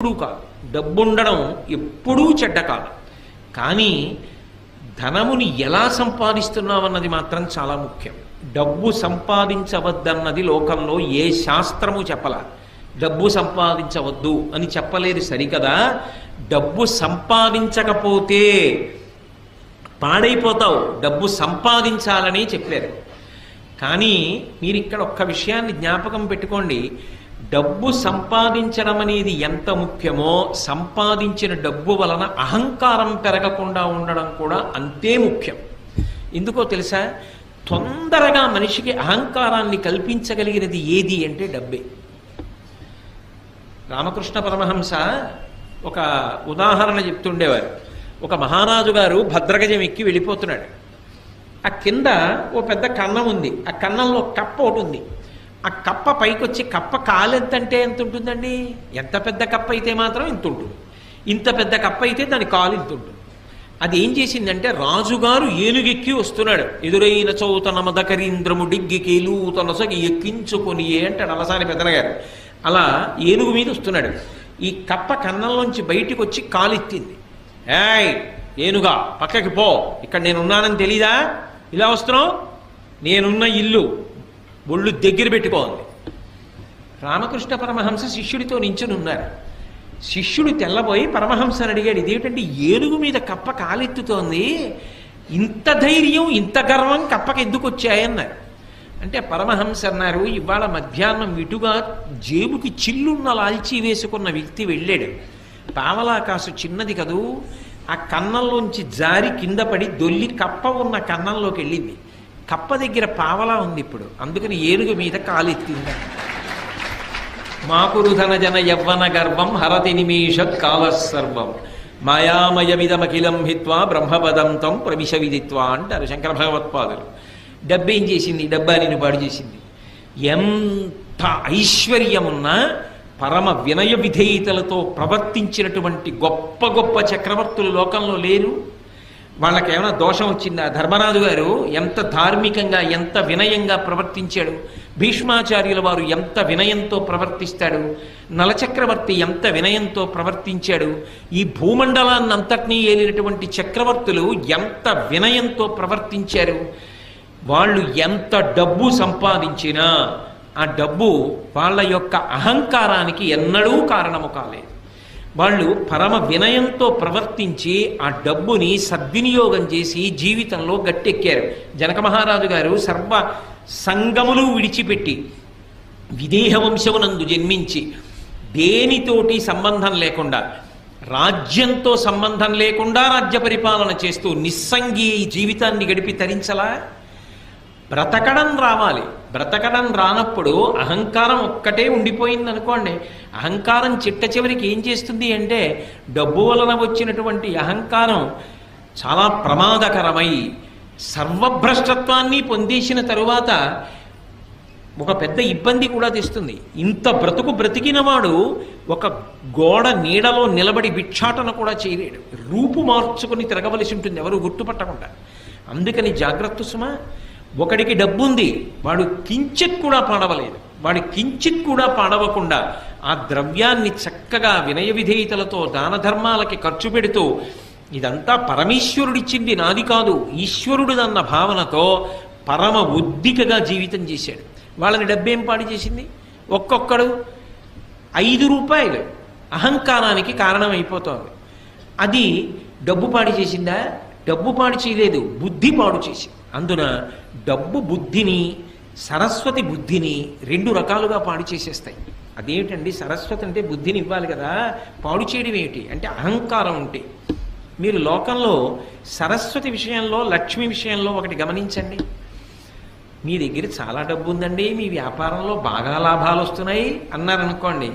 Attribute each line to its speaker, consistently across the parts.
Speaker 1: ఎప్పుడూ కాదు. డబ్బు ఉండడం ఎప్పుడూ చెడ్డ కాదు. కానీ ధనముని ఎలా సంపాదిస్తున్నామన్నది మాత్రం చాలా ముఖ్యం. డబ్బు సంపాదించవద్దన్నది లోకంలో ఏ శాస్త్రము చెప్పలా. డబ్బు సంపాదించవద్దు అని చెప్పలేదు సరికదా. డబ్బు సంపాదించకపోతే పాడైపోతావు, డబ్బు సంపాదించాలని చెప్పారు. కానీ మీరు ఇక్కడ ఒక్క విషయాన్ని జ్ఞాపకం పెట్టుకోండి. డబ్బు సంపాదించడం అనేది ఎంత ముఖ్యమో సంపాదించిన డబ్బు వలన అహంకారం పెరగకుండా ఉండడం కూడా అంతే ముఖ్యం. ఎందుకో తెలుసా? తొందరగా మనిషికి అహంకారాన్ని కల్పించగలిగినది ఏది అంటే డబ్బే. రామకృష్ణ పరమహంస ఒక ఉదాహరణ చెప్తుండేవారు. ఒక మహారాజు గారు భద్రగజం ఎక్కి వెళ్ళిపోతున్నాడు. ఆ కింద ఓ పెద్ద కన్నం ఉంది. ఆ కన్నంలో కప్ప ఒకటి ఉంది. ఆ కప్ప పైకొచ్చి కప్ప కాలెంతంటే ఎంత ఉంటుందండి? ఎంత పెద్ద కప్ప అయితే మాత్రం ఇంత ఉంటుంది. ఇంత పెద్ద కప్ప అయితే దాని కాలు ఇంత ఉంటుంది. అది ఏం చేసిందంటే, రాజుగారు ఏనుగెక్కి వస్తున్నాడు. ఎదురైన చౌతన మదకరీంద్రము డిగ్గికేలు తనసగి ఎక్కించుకొని అంటాడు అలసాని పెద్దనగారు. అలా ఏనుగు మీద వస్తున్నాడు. ఈ కప్ప కన్నంలోంచి బయటికి వచ్చి కాలెత్తింది. ఏయ్ ఏనుగా, పక్కకి పో, ఇక్కడ నేనున్నానని తెలీదా? ఇలా వస్తున్నావు? నేనున్న ఇల్లు ఒళ్ళు దగ్గర పెట్టుకోండి. రామకృష్ణ పరమహంస శిష్యుడితో నించుని ఉన్నారు. శిష్యుడు తెల్లబోయి పరమహంసని అడిగాడు, ఇదేమిటంటే ఏనుగు మీద కప్ప కాలెత్తుతోంది, ఇంత ధైర్యం ఇంత గర్వం కప్పకి ఎందుకు వచ్చాయన్నారు. అంటే పరమహంస అన్నారు, ఇవాళ మధ్యాహ్నం ఇటుగా జేబుకి చిల్లున్న లాల్చీ వేసుకున్న వ్యక్తి వెళ్ళాడు. పావలాకాసు చిన్నది కదూ, ఆ కన్నంలోంచి జారి కింద పడి దొల్లి కప్ప ఉన్న కన్నంలోకి వెళ్ళింది. కప్ప దగ్గర పావలా ఉంది ఇప్పుడు, అందుకని ఏనుగు మీద కాలెత్తింది. మాకురుధన జన యవ్వన గర్వం హరతి నిమేషత్ కాలసర్వం మాయామయమిదమఖిలం హిత్వా బ్రహ్మపదం తం ప్రవిశ విదిత్వా అంటారు శంకర భగవత్పాదులు. డబ్బేం చేసింది? డబ్బానిని పాడు చేసింది. ఎంత ఐశ్వర్యమున్నా పరమ వినయ విధేయతలతో ప్రవర్తించినటువంటి గొప్ప గొప్ప చక్రవర్తులు లోకంలో లేరు. వాళ్ళకేమైనా దోషం వచ్చిందా? ధర్మరాజు గారు ఎంత ధార్మికంగా ఎంత వినయంగా ప్రవర్తించాడు. భీష్మాచార్యుల వారు ఎంత వినయంతో ప్రవర్తిస్తాడు. నలచక్రవర్తి ఎంత వినయంతో ప్రవర్తించాడు. ఈ భూమండలాన్ని అంతటినీ ఏలినటువంటి చక్రవర్తులు ఎంత వినయంతో ప్రవర్తించారు. వాళ్ళు ఎంత డబ్బు సంపాదించినా ఆ డబ్బు వాళ్ళ యొక్క అహంకారానికి ఎన్నడూ కారణము కాలేదు. వాళ్ళు పరమ వినయంతో ప్రవర్తించి ఆ డబ్బుని సద్వినియోగం చేసి జీవితంలో గట్టెక్కారు. జనక మహారాజు గారు సర్వ సంగములు విడిచిపెట్టి విదేహ వంశమునందు జన్మించి దేనితోటి సంబంధం లేకుండా, రాజ్యంతో సంబంధం లేకుండా రాజ్య పరిపాలన చేస్తూ నిస్సంగి జీవితాన్ని గడిపి తరించలా? బ్రతకడం రావాలి. బ్రతకడం రానప్పుడు అహంకారం ఒక్కటే ఉండిపోయింది అనుకోండి. అహంకారం చిట్ట చివరికి ఏం చేస్తుంది అంటే, డబ్బు వలన వచ్చినటువంటి అహంకారం చాలా ప్రమాదకరమై సర్వభ్రష్టత్వాన్ని పొందేసిన తరువాత ఒక పెద్ద ఇబ్బంది కూడా తెస్తుంది. ఇంత బ్రతుకు బ్రతికిన వాడు ఒక గోడ నీడలో నిలబడి భిక్షాటన కూడా చేయలేడు. రూపు మార్చుకుని తిరగవలసి ఉంటుంది ఎవరు గుర్తుపట్టకుండా. అందుకని జాగ్రత్త సుమా. ఒకడికి డబ్బుంది, వాడు కించిత్ కూడా పాడవలేదు. వాడి కించిత్ కూడా పాడవకుండా ఆ ద్రవ్యాన్ని చక్కగా వినయ విధేయతలతో దాన ధర్మాలకి ఖర్చు పెడుతూ, ఇదంతా పరమేశ్వరుడిచ్చింది నాది కాదు, ఈశ్వరుడిదన్న భావనతో పరమ ఉద్దికగా జీవితం చేశాడు. వాళ్ళని డబ్బేం పాడు చేసింది? ఒక్కొక్కడు 5 రూపాయలు అహంకారానికి కారణమైపోతోంది. అది డబ్బు పాడు చేసిందా? డబ్బు పాడు చేయలేదు, బుద్ధి పాడు చేసింది. అందున డబ్బు బుద్ధిని, సరస్వతి బుద్ధిని 2 రకాలుగా పాడు చేసేస్తాయి. అదేమిటండి? సరస్వతి అంటే బుద్ధిని ఇవ్వాలి కదా, పాడు చేయడం ఏమిటి అంటే అహంకారం ఉంటే. మీరు లోకంలో సరస్వతి విషయంలో, లక్ష్మి విషయంలో ఒకటి గమనించండి. మీ దగ్గర చాలా డబ్బు ఉందండి, మీ వ్యాపారంలో బాగా లాభాలు వస్తున్నాయి అన్నారనుకోండి.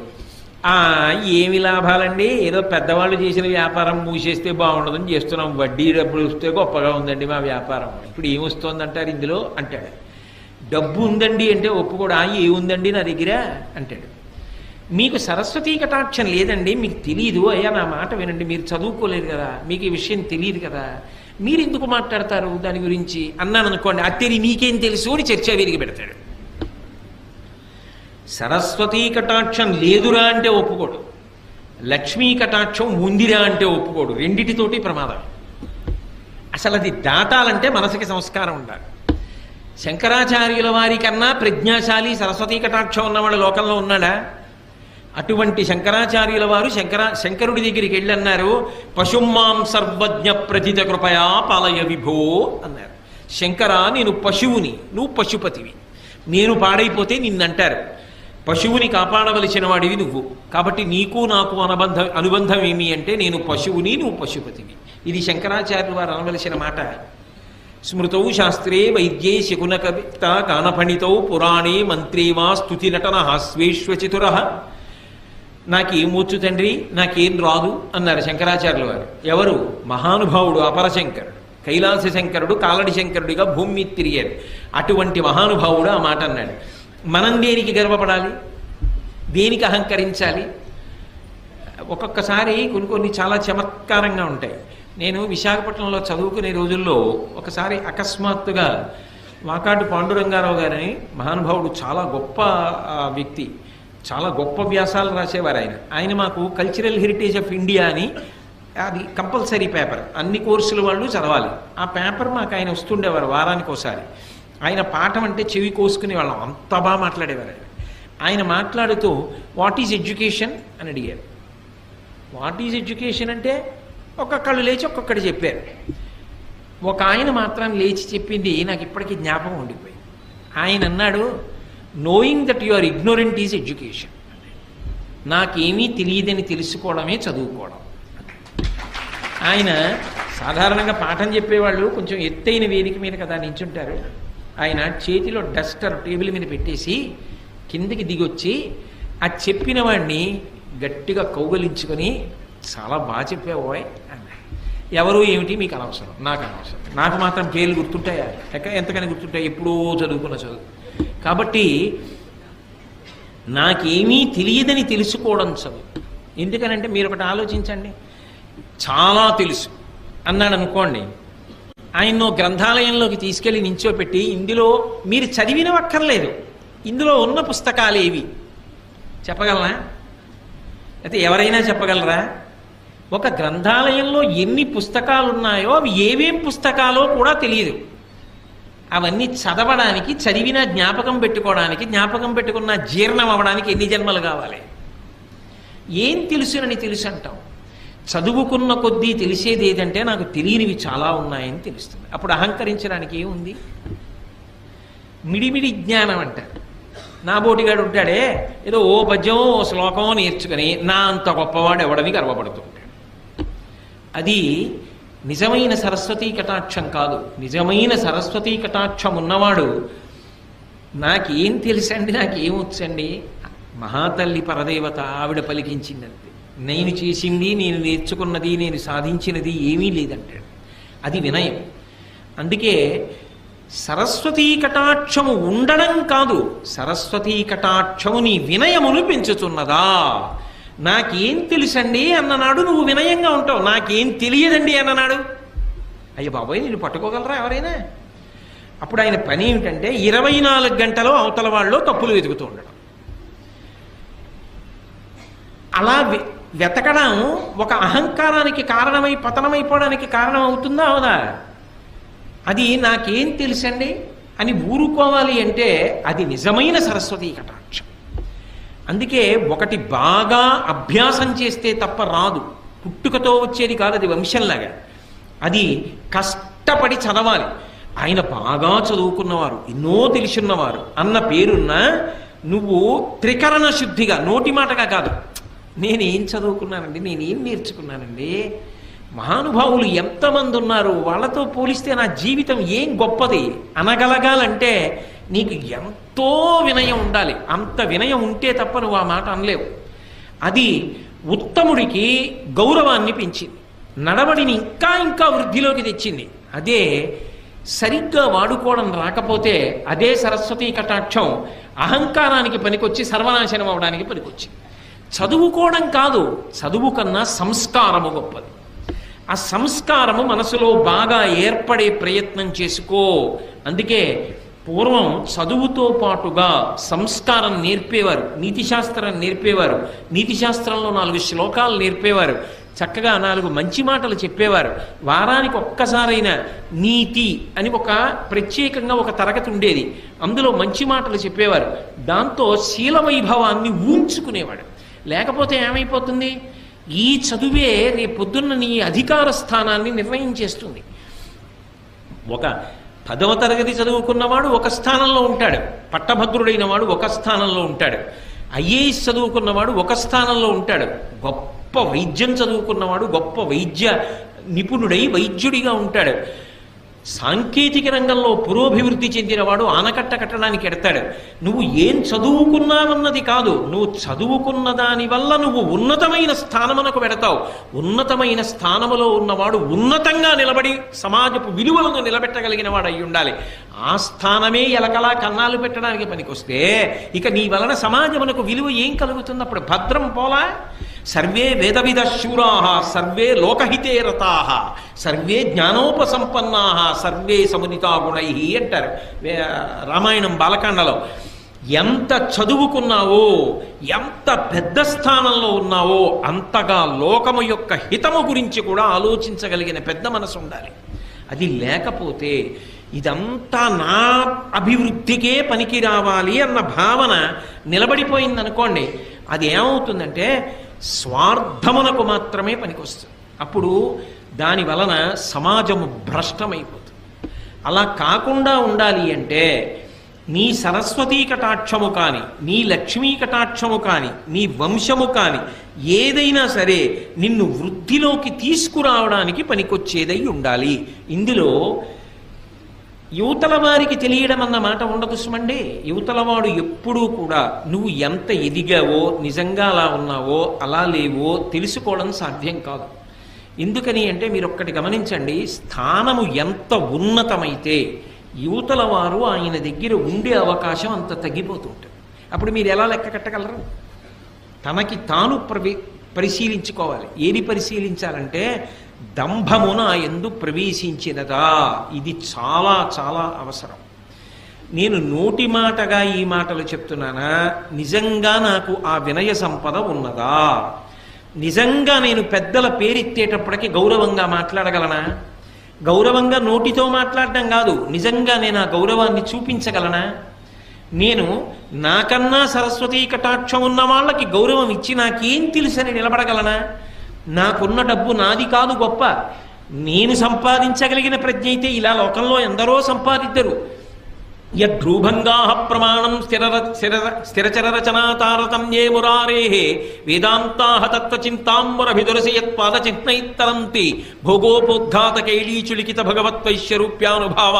Speaker 1: ఏమి లాభాలండి, ఏదో పెద్దవాళ్ళు చేసిన వ్యాపారం మూసేస్తే బాగుండదని చేస్తున్నాం, వడ్డీ డబ్బులు వస్తే గొప్పగా ఉందండి మా వ్యాపారం, ఇప్పుడు ఏమొస్తుందంటారు ఇందులో అంటాడు. డబ్బు ఉందండి అంటే ఒప్పుకోడా, ఏముందండి నా దగ్గర అంటాడు. మీకు సరస్వతీ కటాక్షం లేదండి, మీకు తెలియదు. అయ్యా నా మాట వినండి, మీరు చదువుకోలేదు కదా, మీకు ఈ విషయం తెలియదు కదా, మీరు ఎందుకు మాట్లాడతారు దాని గురించి అన్నాను అనుకోండి. అత్తేరి మీకేం తెలుసు అని చర్చ విరిగి పెడతాడు. సరస్వతీ కటాక్షం లేదురా అంటే ఒప్పుకోడు. లక్ష్మీ కటాక్షం ఉందిరా అంటే ఒప్పుకోడు. రెండిటితోటి ప్రమాదం. అసలు అది దాటాలంటే మనసుకి సంస్కారం ఉండాలి. శంకరాచార్యుల వారి కన్నా ప్రజ్ఞాశాలి సరస్వతీ కటాక్షం ఉన్నవాడు లోకంలో ఉన్నాడా? అటువంటి శంకరాచార్యుల వారు శంకరుడి దగ్గరికి వెళ్ళి అన్నారు, పశుమాం సర్వజ్ఞ ప్రథిత కృపయా పాలయ విభో అన్నారు. శంకరా, నేను పశువుని, నువ్వు పశుపతివి. నేను పాడైపోతే నిన్నంటారు. పశువుని కాపాడవలసిన వాడివి నువ్వు. కాబట్టి నీకు నాకు అనుబంధం ఏమి అంటే, నేను పశువుని, నువ్వు పశుపతివి. ఇది శంకరాచార్యులు వారు అనవలసిన మాట. స్మృతౌ శాస్త్రే వైద్యే శకునకవిత గానఫణితౌ పురాణే మంత్రే వా స్తుతి నటన హాస్వేశ్వచితుర. నాకేమొచ్చు తండ్రి, నాకేం రాదు అన్నారు శంకరాచార్యుల వారు. ఎవరు? మహానుభావుడు అపరశంకరుడు, కైలాస శంకరుడు, కాలడి శంకరుడిగా భూమి మీద తిరిగారు. అటువంటి మహానుభావుడు ఆ మాట అన్నాడు. మనం దేనికి గర్వపడాలి, దేనికి అహంకరించాలి? ఒక్కొక్కసారి కొన్ని చాలా చమత్కారంగా ఉంటాయి. నేను విశాఖపట్నంలో చదువుకునే రోజుల్లో ఒకసారి అకస్మాత్తుగా వాకాటి పాండురంగారావు గారని మహానుభావుడు, చాలా గొప్ప వ్యక్తి, చాలా గొప్ప వ్యాసాలు రాసేవారు ఆయన మాకు కల్చరల్ హెరిటేజ్ ఆఫ్ ఇండియా అని, అది కంపల్సరీ పేపర్, అన్ని కోర్సుల వాళ్ళు చదవాలి. ఆ పేపర్ మాకు ఆయన వస్తుండేవారు వారానికి ఒకసారి. ఆయన పాఠం అంటే చెవి కోసుకునే వాళ్ళం, అంత బాగా మాట్లాడేవారు. ఆయన మాట్లాడుతూ వాట్ ఈజ్ ఎడ్యుకేషన్ అని అడిగారు. వాట్ ఈజ్ ఎడ్యుకేషన్ అంటే ఒక్కొక్కళ్ళు లేచి ఒక్కొక్కటి చెప్పారు. ఒక ఆయన మాత్రం లేచి చెప్పింది నాకు ఇప్పటికీ జ్ఞాపకం ఉండిపోయింది. ఆయన అన్నాడు, knowing that you are ignorant is education. నాకేమీ తెలియదని తెలుసుకోవడమే చదువుకోవడం. ఆయన సాధారణంగా పాఠం చెప్పేవాళ్ళు కొంచెం ఎత్తైన వేదిక మీద కదా నించుంటారు. ఆయన చేతిలో డస్టర్ టేబుల్ మీద పెట్టేసి కిందికి దిగొచ్చి ఆ చెప్పిన వాడిని గట్టిగా కౌగలించుకొని, చాలా బాగా చెప్పావోయ్ అన్నాడు. ఎవరు ఏమిటి మీకు అనవసరం, నాకు అనవసరం. నాకు మాత్రం పేర్లు గుర్తుంటాయా? ఎంతకని గుర్తుంటాయి? ఎప్పుడో చదువుకున్న చదువు. కాబట్టి నాకేమీ తెలియదని తెలుసుకోవడం చదువు. ఎందుకనంటే మీరు ఒకటి ఆలోచించండి, చాలా తెలుసు అన్నాడు అనుకోండి, ఆయన్నో గ్రంథాలయంలోకి తీసుకెళ్ళి నించోపెట్టి ఇందులో మీరు చదివినవక్కర్లేదు, ఇందులో ఉన్న పుస్తకాలు ఏవి చెప్పగలరా? అయితే ఎవరైనా చెప్పగలరా? ఒక గ్రంథాలయంలో ఎన్ని పుస్తకాలు ఉన్నాయో అవి ఏవేం పుస్తకాలో కూడా తెలియదు. అవన్నీ చదవడానికి, చదివిన జ్ఞాపకం పెట్టుకోవడానికి, జ్ఞాపకం పెట్టుకున్న జీర్ణం అవ్వడానికి ఎన్ని జన్మలు కావాలి? ఏం తెలుసునని తెలుసు అంటాం. చదువుకున్న కొద్దీ తెలిసేది ఏదంటే నాకు తెలియనివి చాలా ఉన్నాయని తెలుస్తుంది. అప్పుడు అహంకరించడానికి ఏముంది? మిడిమిడి జ్ఞానం అంటారు. నా బోటిగాడు ఉంటాడే, ఏదో ఓ పద్యం ఓ శ్లోకం నేర్చుకుని నా అంత గొప్పవాడు ఎవడని గర్వపడుతూ ఉంటాడు. అది నిజమైన సరస్వతీ కటాక్షం కాదు. నిజమైన సరస్వతీ కటాక్షం ఉన్నవాడు నాకేం తెలుసండి, నాకేమొచ్చండి, మహాతల్లి పరదేవత ఆవిడ పలికించిందంతే, నేను చేసింది, నేను నేర్చుకున్నది, నేను సాధించినది ఏమీ లేదంటాడు. అది వినయం. అందుకే సరస్వతీ కటాక్షము ఉండడం కాదు, సరస్వతీ కటాక్షము నీ వినయమును పెంచుతున్నదా. నాకేం తెలుసండి అన్ననాడు నువ్వు వినయంగా ఉంటావు. నాకేం తెలియదండి అన్ననాడు, అయ్య బాబోయ్ నేను పట్టుకోగలరా ఎవరైనా? అప్పుడు ఆయన పని ఏమిటంటే 24 గంటలు అవతల వాళ్ళు తప్పులు వెతుకుతూ ఉండడం. అలా వెతకడం ఒక అహంకారానికి కారణమై పతనమైపోవడానికి కారణం అవుతుందా అవదా? అది నాకేం తెలుసండి అని ఊరుకోవాలి అంటే అది నిజమైన సరస్వతీ కటాక్షం. అందుకే ఒకటి బాగా అభ్యాసం చేస్తే తప్ప రాదు, పుట్టుకతో వచ్చేది కాదు, అది వంశంలాగా. అది కష్టపడి చదవాలి. ఆయన బాగా చదువుకున్నవారు, ఎన్నో తెలుసున్నవారు అన్న పేరున్న నువ్వు త్రికరణ శుద్ధిగా, నోటి మాటగా కాదు, నేనేం చదువుకున్నానండి, నేనేం నేర్చుకున్నానండి, మహానుభావులు ఎంతమంది ఉన్నారు, వాళ్ళతో పోలిస్తే నా జీవితం ఏం గొప్పది అనగలగాలంటే నీకు ఎంతో వినయం ఉండాలి. అంత వినయం ఉంటే తప్ప నువ్వు ఆ మాట అనలేవు. అది ఉత్తముడికి గౌరవాన్ని పెంచింది, నడవడిని ఇంకా ఇంకా వృద్ధిలోకి తెచ్చింది. అదే సరిగ్గా వాడుకోవడం రాకపోతే అదే సరస్వతీ కటాక్షం అహంకారానికి పనికొచ్చి సర్వనాశనం అవడానికి పనికొచ్చింది. చదువుకోవడం కాదు, చదువు కన్నా సంస్కారము గొప్పది. ఆ సంస్కారము మనసులో బాగా ఏర్పడే ప్రయత్నం చేసుకో. అందుకే పూర్వం చదువుతో పాటుగా సంస్కారం నేర్పేవారు, నీతిశాస్త్రం నేర్పేవారు, నీతిశాస్త్రంలో 4 శ్లోకాలు నేర్పేవారు, చక్కగా 4 మంచి మాటలు చెప్పేవారు. వారానికి ఒక్కసారైనా నీతి అని ఒక ప్రత్యేకంగా ఒక తరగతి ఉండేది, అందులో మంచి మాటలు చెప్పేవారు. దాంతో శీల వైభవాన్ని ఊంచుకునేవాడు. లేకపోతే ఏమైపోతుంది, ఈ చదువే రేపొద్దున్న నీ అధికార స్థానాన్ని నిర్ణయించేస్తుంది. ఒక 10వ తరగతి చదువుకున్నవాడు ఒక స్థానంలో ఉంటాడు, పట్టభద్రుడైన వాడు ఒక స్థానంలో ఉంటాడు, ఐఏఎస్ చదువుకున్నవాడు ఒక స్థానంలో ఉంటాడు, గొప్ప వైద్యం చదువుకున్నవాడు గొప్ప వైద్య నిపుణుడై వైద్యుడిగా ఉంటాడు, సాంకేతిక రంగంలో పురోభివృద్ధి చెందినవాడు ఆనకట్ట కట్టడానికి ఎడతాడు. నువ్వు ఏం చదువుకున్నావన్నది కాదు, నువ్వు చదువుకున్న దాని వల్ల నువ్వు ఉన్నతమైన స్థానమునకు వెడతావు. ఉన్నతమైన స్థానములో ఉన్నవాడు ఉన్నతంగా నిలబడి సమాజపు విలువలను నిలబెట్టగలిగిన వాడు అయి ఉండాలి. ఆ స్థానమే ఎలకలా కన్నాలు పెట్టడానికి పనికొస్తే ఇక నీ వలన సమాజమునకు విలువ ఏం కలుగుతుంది? అప్పుడు భద్రం పోలా. సర్వే వేదవిద శూరాః సర్వే లోకహితే రతాః సర్వే జ్ఞానోపసంపన్నాః సర్వే సముదితా గుణైః అంటారు రామాయణం బాలకాండలో. ఎంత చదువుకున్నావో, ఎంత పెద్ద స్థానంలో ఉన్నావో అంతగా లోకము యొక్క హితము గురించి కూడా ఆలోచించగలిగిన పెద్ద మనసు ఉండాలి. అది లేకపోతే ఇదంతా నా అభివృద్ధికే పనికి రావాలి అన్న భావన నిలబడిపోయిందనుకోండి, అది ఏమవుతుందంటే స్వార్థమునకు మాత్రమే పనికొస్తుంది. అప్పుడు దాని వలన సమాజము భ్రష్టమైపోతుంది. అలా కాకుండా ఉండాలి అంటే నీ సరస్వతీ కటాక్షము కానీ, నీ లక్ష్మీ కటాక్షము కానీ, నీ వంశము కానీ ఏదైనా సరే నిన్ను వృద్ధిలోకి తీసుకురావడానికి పనికొచ్చేదై ఉండాలి. ఇందులో యువతల వారికి తెలియడం అన్న మాట ఉండదు సుమండి. యువతలవాడు ఎప్పుడూ కూడా నువ్వు ఎంత ఎదిగావో, నిజంగా అలా ఉన్నావో అలా లేవో తెలుసుకోవడం సాధ్యం కాదు. ఎందుకని అంటే మీరు ఒక్కటి గమనించండి, స్థానము ఎంత ఉన్నతమైతే యువతల వారు ఆయన దగ్గర ఉండే అవకాశం అంత తగ్గిపోతుంటుంది. అప్పుడు మీరు ఎలా లెక్క కట్టగలరు? తనకి తాను పరిశీలించుకోవాలి. ఏది పరిశీలించాలంటే దంభమున ఎందు ప్రవేశించినదా, ఇది చాలా చాలా అవసరం. నేను నోటి మాటగా ఈ మాటలు చెప్తున్నానా, నిజంగా నాకు ఆ వినయ సంపద ఉన్నదా? నిజంగా నేను పెద్దల పేరెత్తేటప్పటికి గౌరవంగా మాట్లాడగలనా? గౌరవంగా నోటితో మాట్లాడడం కాదు, నిజంగా నేను ఆ గౌరవాన్ని చూపించగలనా? నేను నాకన్నా సరస్వతీ కటాక్షం ఉన్న వాళ్ళకి గౌరవం ఇచ్చి నాకేం తెలుసని నిలబడగలనా? నాకున్న డబ్బు నాది కాదు గొప్ప, నేను సంపాదించగలిగిన ప్రజ్ఞ అయితే ఇలా లోకంలో ఎందరో సంపాదిద్దరు. యద్రూభంగా ప్రమాణం స్థిరచర రచనా తారతమ్యే మురారేః వేదాంతాః తత్వచింతాంబరభిదురసి యత్పాదచిహ్నైత్తరంతి భోగోపోద్ఘాత కైలీచులికిత భగవత్వైశ్యరూప్యానుభావ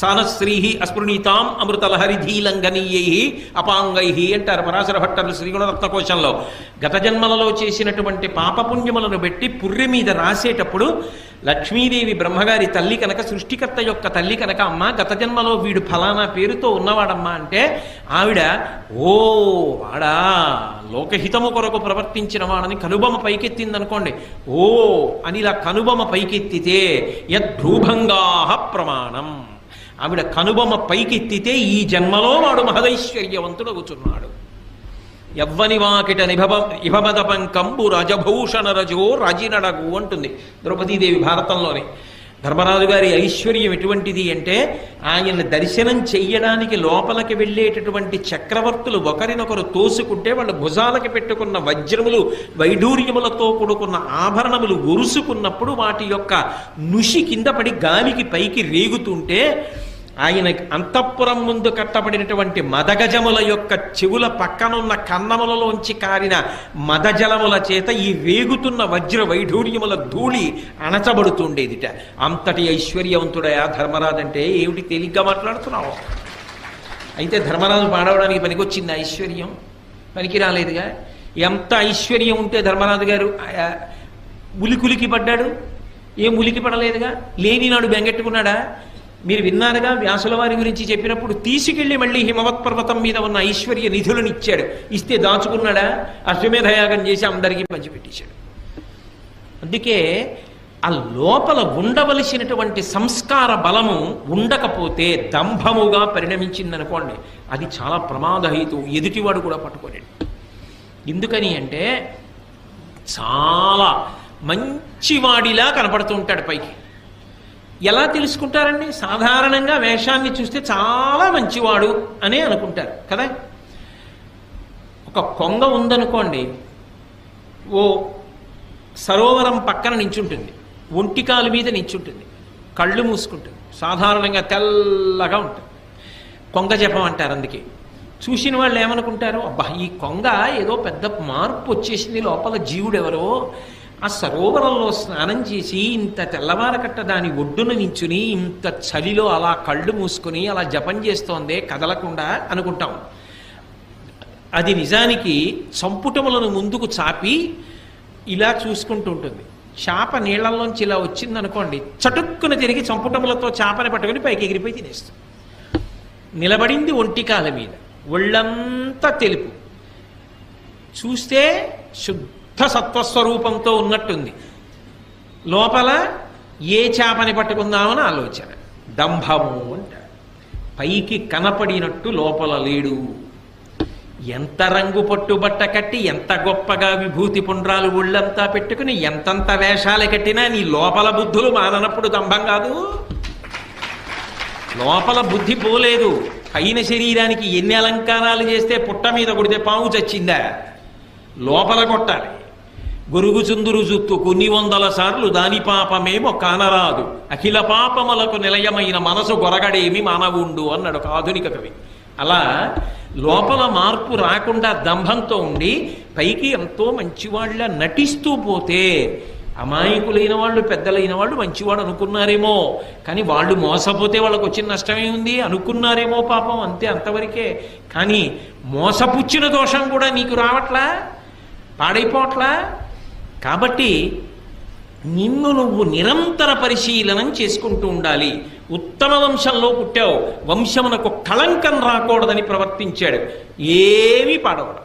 Speaker 1: సానశ్రీః అస్పృణీతాం అమృతలహరిధీలంఘనీయైః అపాంగైః అంటారు పరాశర భట్టరు శ్రీగుణరత్న కోశంలో. గత జన్మలలో చేసినటువంటి పాపపుణ్యములను బట్టి పుర్రె మీద రాసేటప్పుడు లక్ష్మీదేవి బ్రహ్మగారి తల్లి కనుక, సృష్టికర్త యొక్క తల్లి కనుక, అమ్మ గత జన్మలో వీడు ఫలానా పేరుతో ఉన్నవాడమ్మా అంటే ఆవిడ ఓ వాడా లోకహితము కొరకు ప్రవర్తించిన వాడని కనుబొమ్మ పైకెత్తిందనుకోండి, ఓ అని ఇలా కనుబొమ్మ పైకెత్తితే యద్భ్రూభంగాః ప్రమాణం, ఆవిడ కనుబొమ్మ పైకెత్తితే ఈ జన్మలో వాడు మహదైశ్వర్యవంతుడవుతున్నాడు. యవ్వని వాకిట ఇభమదపం కంబు రజభూషణ రజో రాజినడగు అంటుంది ద్రౌపదీదేవి భారతంలోని. ధర్మరాజు గారి ఐశ్వర్యం ఎటువంటిది అంటే ఆయన దర్శనం చెయ్యడానికి లోపలికి వెళ్ళేటటువంటి చక్రవర్తులు ఒకరినొకరు తోసుకుంటే వాళ్ళ భుజాలకి పెట్టుకున్న వజ్రములు వైఢూర్యములతో కూడుకున్న ఆభరణములు ఒరుసుకున్నప్పుడు వాటి యొక్క నుషి కింద పడి గాలికి పైకి రేగుతుంటే ఆయన అంతఃపురం ముందు కట్టబడినటువంటి మదగజముల యొక్క చెవుల పక్కనున్న కన్నములలోంచి కారిన మదజలముల చేత ఈ రేగుతున్న వజ్ర వైఢూర్యముల ధూళి అణచబడుతుండేదిట. అంతటి ఐశ్వర్యవంతుడయా ధర్మరాజు అంటే ఏమిటి తేలిగ్గా మాట్లాడుతున్నావు? అయితే ధర్మరాజు పాడవడానికి పనికొచ్చింది ఐశ్వర్యం? పనికి రాలేదుగా. ఎంత ఐశ్వర్యం ఉంటే ధర్మరాజు గారు ఉలికులికి పడ్డాడు? ఏం ఉలికి పడలేదుగా. లేనినాడు బెంగెట్టుకున్నాడా? మీరు విన్నారుగా వ్యాసుల వారి గురించి చెప్పినప్పుడు తీసుకెళ్లి మళ్ళీ హిమవత్ పర్వతం మీద ఉన్న ఐశ్వర్య నిధులను ఇచ్చాడు. ఇస్తే దాచుకున్నాడా? అశ్వమేధయాగం చేసి అందరికీ పంచిపెట్టేశాడు. అందుకే ఆ లోపల ఉండవలసినటువంటి సంస్కార బలము ఉండకపోతే దంభముగా పరిణమించిందనుకోండి, అది చాలా ప్రమాదహేతు, ఎదుటివాడు కూడా పట్టుకోలేడు. ఎందుకని అంటే చాలా మంచివాడిలా కనపడుతూ ఉంటాడు పైకి. ఎలా తెలుసుకుంటారండి? సాధారణంగా వేషాన్ని చూస్తే చాలా మంచివాడు అనే అనుకుంటారు కదా. ఒక కొంగ ఉందనుకోండి, ఓ సరోవరం పక్కన నించుంటుంది, ఒంటికాలు మీద నించుంటుంది, కళ్ళు మూసుకుంటుంది, సాధారణంగా తెల్లగా ఉంటుంది. కొంగ జపం అంటారు. అందుకే చూసిన వాళ్ళు ఏమనుకుంటారు, అబ్బా ఈ కొంగ ఏదో పెద్ద మార్పు వచ్చేసింది, లోపల జీవుడెవరో ఆ సరోవరంలో స్నానం చేసి ఇంత తెల్లవారకట్ట దాని ఒడ్డున నించుని ఇంత చలిలో అలా కళ్ళు మూసుకుని అలా జపం చేస్తోందే కదలకుండా అనుకుంటాం. అది నిజానికి సంపుటములను ముందుకు చాపి ఇలా చూసుకుంటూ ఉంటుంది. చేప నీళ్లలోంచి ఇలా వచ్చిందనుకోండి, చటుక్కున తిరిగి సంపుటములతో చేపని పట్టుకుని పైకి ఎగిరిపోయి తినేస్తుంది. నిలబడింది ఒంటికాల మీద, ఒళ్ళంతా తెలుపు, చూస్తే శుద్ధ సత్వస్వరూపంతో ఉన్నట్టుంది. లోపల ఏ చేపని పట్టుకుందామని ఆలోచన. దంభము అంటారు. పైకి కనపడినట్టు లోపల లేడు. ఎంత రంగు పట్టుబట్ట కట్టి, ఎంత గొప్పగా విభూతి పుండ్రాలు ఒళ్ళంతా పెట్టుకుని ఎంతంత వేషాలు కట్టినా నీ లోపల బుద్ధులు మాననప్పుడు దంభం కాదు. లోపల బుద్ధి పోలేదు. పైన శరీరానికి ఎన్ని అలంకారాలు చేస్తే పుట్ట మీద కొడితే పాము చచ్చిందా? లోపల కొట్టాలి. గొరుగు చుందురు జుత్తు కొన్ని వందల సార్లు దాని పాపమేమో కానరాదు, అఖిల పాపములకు నిలయమైన మనసు గొరగడేమి మానవుండు అన్నాడు ఒక ఆధునిక కవి. అలా లోపల మార్పు రాకుండా దంభంతో ఉండి పైకి ఎంతో మంచివాళ్ళ నటిస్తూ పోతే అమాయకులైన వాళ్ళు, పెద్దలైన వాళ్ళు మంచివాడు అనుకున్నారేమో, కానీ వాళ్ళు మోసపోతే వాళ్ళకు వచ్చిన నష్టమే ఉంది. అనుకున్నారేమో పాపం, అంతే, అంతవరకే. కానీ మోసపుచ్చిన దోషం కూడా నీకు రావట్లా, పాడైపోవట్లా. కాబట్టి నిన్ను నువ్వు నిరంతర పరిశీలనం చేసుకుంటూ ఉండాలి. ఉత్తమ వంశంలో పుట్టావు, వంశమునకు కళంకం రాకూడదని ప్రవర్తించాడు, ఏమీ పాడవడు.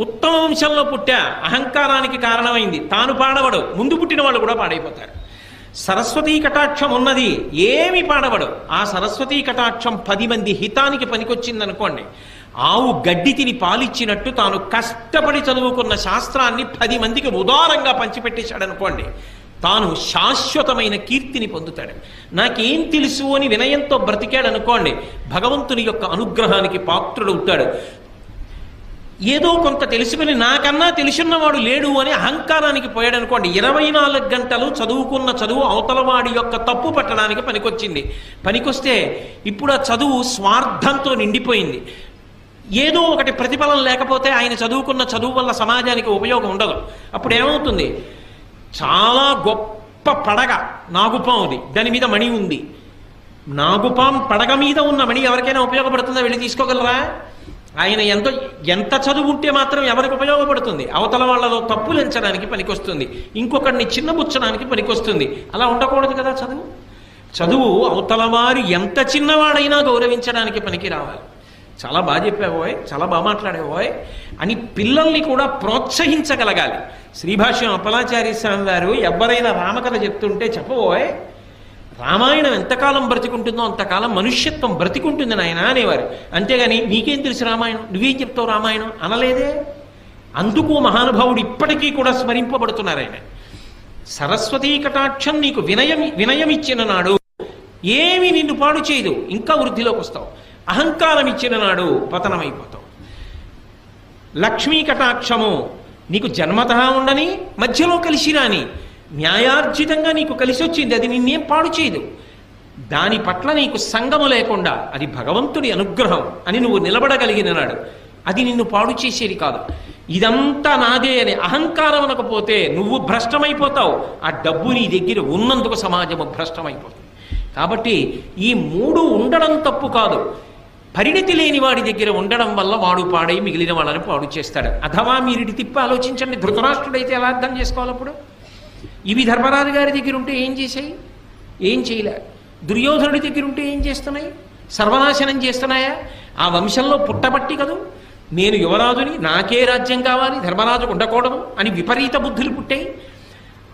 Speaker 1: ఉత్తమ వంశంలో పుట్టా, అహంకారానికి కారణమైంది, తాను పాడవడు, ముందు పుట్టిన వాళ్ళు కూడా పాడైపోతారు. సరస్వతీ కటాక్షం ఉన్నది, ఏమి పాడవడు. ఆ సరస్వతీ కటాక్షం 10 మంది హితానికి పనికొచ్చిందనుకోండి, ఆవు గడ్డి తిని పాలిచ్చినట్టు తాను కష్టపడి చదువుకున్న శాస్త్రాన్ని 10 మందికి ఉదారంగా పంచిపెట్టేశాడనుకోండి, తాను శాశ్వతమైన కీర్తిని పొందుతాడు. నాకేం తెలుసు అని వినయంతో బ్రతికాడనుకోండి, భగవంతుని యొక్క అనుగ్రహానికి పాత్రుడవుతాడు. ఏదో కొంత తెలుసుకుని నాకన్నా తెలుసున్నవాడు లేడు అని అహంకారానికి పోయాడనుకోండి, 24 గంటలు చదువుకున్న చదువు అవతలవాడి యొక్క తప్పు పట్టడానికి పనికొచ్చింది. పనికొస్తే ఇప్పుడు ఆ చదువు స్వార్థంతో నిండిపోయింది. ఏదో ఒకటి ప్రతిఫలం లేకపోతే ఆయన చదువుకున్న చదువు వల్ల సమాజానికి ఉపయోగం ఉండదు. అప్పుడు ఏమవుతుంది, చాలా గొప్ప పడగ నాగుపాముది, దాని మీద మణి ఉంది. నాగుపాం పడగ మీద ఉన్న మణి ఎవరికైనా ఉపయోగపడుతుందా? వెళ్ళి తీసుకోగలరా? ఆయన ఎంత చదువు ఉంటే మాత్రం ఎవరికి ఉపయోగపడుతుంది? అవతల వాళ్ళలో తప్పులు ఎంచడానికి పనికొస్తుంది, ఇంకొకరిని చిన్నబుచ్చడానికి పనికొస్తుంది. అలా ఉండకూడదు కదా. చదువు అవతల వారు ఎంత చిన్నవాడైనా గౌరవించడానికి పనికి రావాలి. చాలా బాగా చెప్పావోయ్, చాలా బాగా మాట్లాడేవోయ్ అని పిల్లల్ని కూడా ప్రోత్సహించగలగాలి. శ్రీభాష్యం అప్పలాచార్య స్వామి వారు ఎవరైనా రామకథ చెప్తుంటే చెప్పబోయ్, రామాయణం ఎంతకాలం బ్రతికుంటుందో అంతకాలం మనుష్యత్వం బ్రతికుంటుంది నాయన అనేవారు. అంతేగాని నీకేం తెలుసు రామాయణం, నువ్వేం చెప్తావు రామాయణం అనలేదే. అందుకు మహానుభావుడు ఇప్పటికీ కూడా స్మరింపబడుతున్నారు ఆయన. సరస్వతీ కటాక్షం నీకు వినయం ఇచ్చిన నాడు ఏమి నిన్ను పాడు చేయదు, ఇంకా వృద్ధిలోకి వస్తావు. అహంకారం ఇచ్చిన నాడు పతనమైపోతావు. లక్ష్మీ కటాక్షము నీకు జన్మతః ఉండని, మధ్యలో కలిసి రాని, న్యాయార్జితంగా నీకు కలిసి వచ్చింది, అది నిన్నేం పాడు చేయదు. దాని పట్ల నీకు సంగము లేకుండా అది భగవంతుడి అనుగ్రహం అని నువ్వు నిలబడగలిగిన నాడు అది నిన్ను పాడు చేసేది కాదు. ఇదంతా నాదే అని అహంకారం అనకపోతే నువ్వు భ్రష్టమైపోతావు. ఆ డబ్బు నీ దగ్గర ఉన్నందుకు సమాజము భ్రష్టమైపోతుంది. కాబట్టి ఈ 3 ఉండడం తప్పు కాదు. పరిణతి లేని వాడి దగ్గర ఉండడం వల్ల వాడు పాడై మిగిలిన వాళ్ళని పాడు చేస్తాడు. అథవా మీరు తిప్పి ఆలోచించండి, ధృతరాష్ట్రుడైతే ఎలా అర్థం చేసుకోవాలి? అప్పుడు ఇవి ధర్మరాజు గారి దగ్గర ఉంటే ఏం చేశాయి? ఏం చేయలే. దుర్యోధనుడి దగ్గర ఉంటే ఏం చేస్తున్నాయి? సర్వనాశనం చేస్తున్నాయా? ఆ వంశంలో పుట్టబట్టి కదూ నేను యువరాజుని, నాకే రాజ్యం కావాలి, ధర్మరాజు ఉండకూడదు అని విపరీత బుద్ధులు పుట్టాయి.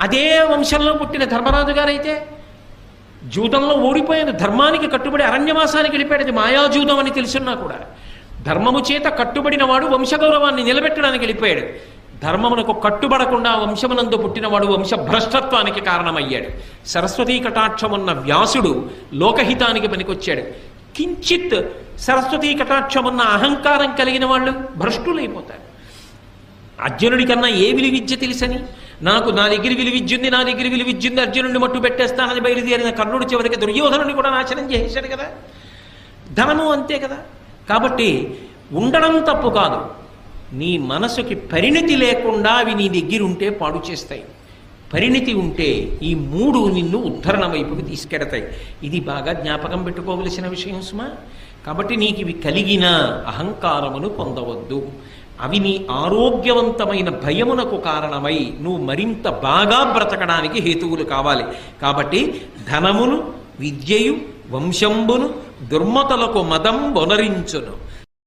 Speaker 1: అదే వంశంలో పుట్టిన ధర్మరాజు గారైతే జూదంలో ఓడిపోయాను, ధర్మానికి కట్టుబడి అరణ్యవాసానికి వెళ్ళిపోయాడు. అది మాయాజూదం అని తెలుసున్నా కూడా ధర్మము చేత కట్టుబడిన వాడు వంశగౌరవాన్ని నిలబెట్టడానికి వెళ్ళిపోయాడు. ధర్మమునకు కట్టుబడకుండా వంశమునందు పుట్టినవాడు వంశభ్రష్టత్వానికి కారణమయ్యాడు. సరస్వతీ కటాక్షమున్న వ్యాసుడు లోకహితానికి పనికొచ్చాడు. కించిత్ సరస్వతీ కటాక్షమున్న అహంకారం కలిగిన వాళ్ళు భ్రష్టులైపోతారు. అర్జునుడి కన్నా ఏ విలువిద్య తెలుసని, నా దగ్గర విలువిద్యుంది, నా దగ్గర విలువిద్యుంది, అర్జునుడిని మట్టు పెట్టేస్తానని బయలుదేరిన కర్ణుడి చివరికి దుర్యోధనుని కూడా నాశనం చేశాడు కదా. ధనము అంతే కదా. కాబట్టి ఉండడం తప్పు కాదు, నీ మనసుకి పరిణితి లేకుండా అవి నీ దగ్గర ఉంటే పాడు చేస్తాయి. పరిణితి ఉంటే ఈ మూడు నిన్ను ఉద్ధరణ వైపుకి తీసుకెడతాయి. ఇది బాగా జ్ఞాపకం పెట్టుకోవలసిన విషయం సుమా. కాబట్టి నీకు ఇవి కలిగిన అహంకారమును పొందవద్దు. అవి నీ ఆరోగ్యవంతమైన భయమునకు కారణమై నువ్వు మరింత బాగా బ్రతకడానికి హేతువులు కావాలి. కాబట్టి ధనమును, విద్యయు, వంశంబును దుర్మతలకు మదం బొనరించును.